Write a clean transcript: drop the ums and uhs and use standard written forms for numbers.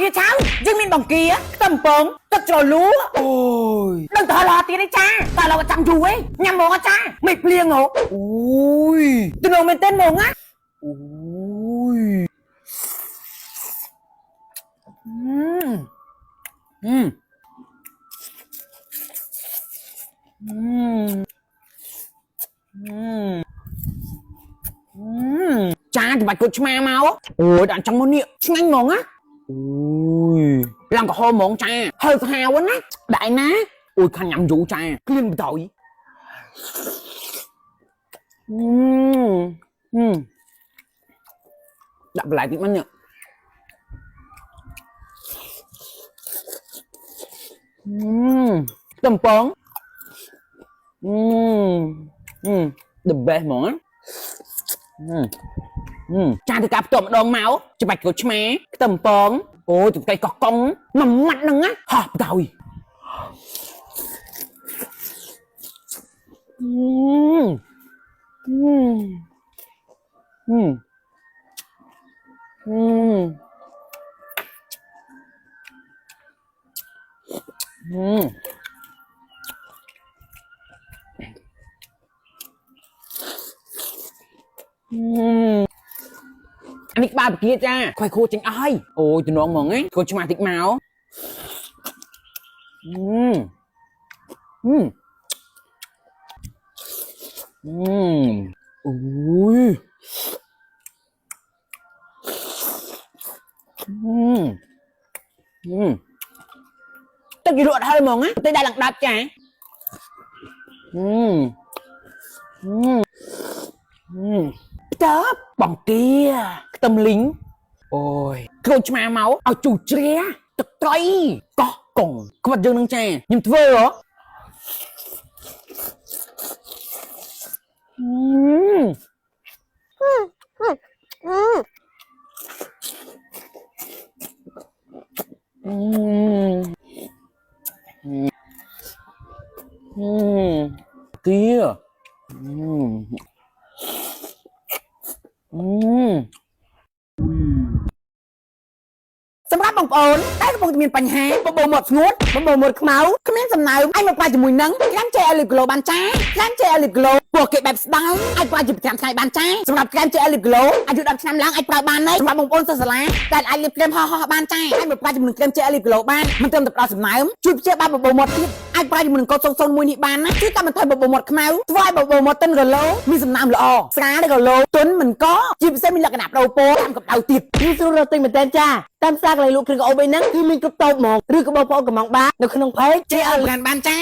kia cháu nhưng mình bằng kia tầm bóng tất trò lúa ôi đừng thở lò tí đấy cha tao là chăm chú ấy nhằm mồm á cha mày liền hổ ui từ đầu mình tên mồm á ui mm. Mm. Mm. Mm. Cha thì bạch cột ma máu ôi đạn trong môn niệm nhanh mồm á ui làm cả hôm mồm cha hơi hào quá á đại ná ôi khăn nhầm vụ cha liên tội đập lại tí bánh nhở tầm bóng the best món cha thì cặp tôm đòn máu cho bạch của má tầm bóng ôi tụi cây cọc cong nằm mặt nâng á hộp rồi anh đi ba kia cha khoai khô chanh ai ôi tụi nó mỏng ấy cô cho mà thịt máu ui tất gì ruột hơi mỏng á tới đây lặng đạp cha chớp bằng kia tâm lính ôi cô chma máu ao chủ tre tật cây có cổng có vật dương nâng chè nhưng thưa đó kiaสำหรับบางคนได้กระโปรงจะมีปัญหาบางโบหมดงดบางโบหมดเมาขมิ้นสำเนาไอ้มาปลาจมูกนังร้านเจอลิบโกลบานจ้าร้านเจอลิบโกลปวดเก็บแบบสบายไอ้ปลาจะประจำไทยบานจ้าสำหรับการเจอลิบโกลอายุดับช้ำล้างไอ้ปลาบานเลยสำหรับบางคนสลายการไอ้ลิบเกมห่อบานจ้าไอ้มาปลาจมูกเกมเจอลิบโกลบานมันเติมแต่ปลาสำเนาช่วยเชื่อบ้านบางโบหมดทิพย์ไอ้ปลาจมูกก็ทรงมวยนิบานนะชื่อตามมันไทยบางโบหมดเมาทวายบางโบหมดต้นกระโหลมีสำเนาละอสาได้กระโหลต้นมันก็จีบเส้นมีลักษณะเราโป้ทำกับเราติดนี่สู้เราติดเหมือนเต้นจ้าตามซากเลยลูกคือเอาไปนั่งคือมีกระโตกหมอกหรือกระบอกพอกับหมองบ้าเดี๋ยวขนมเพชรเจ้ากันบ้านจ้า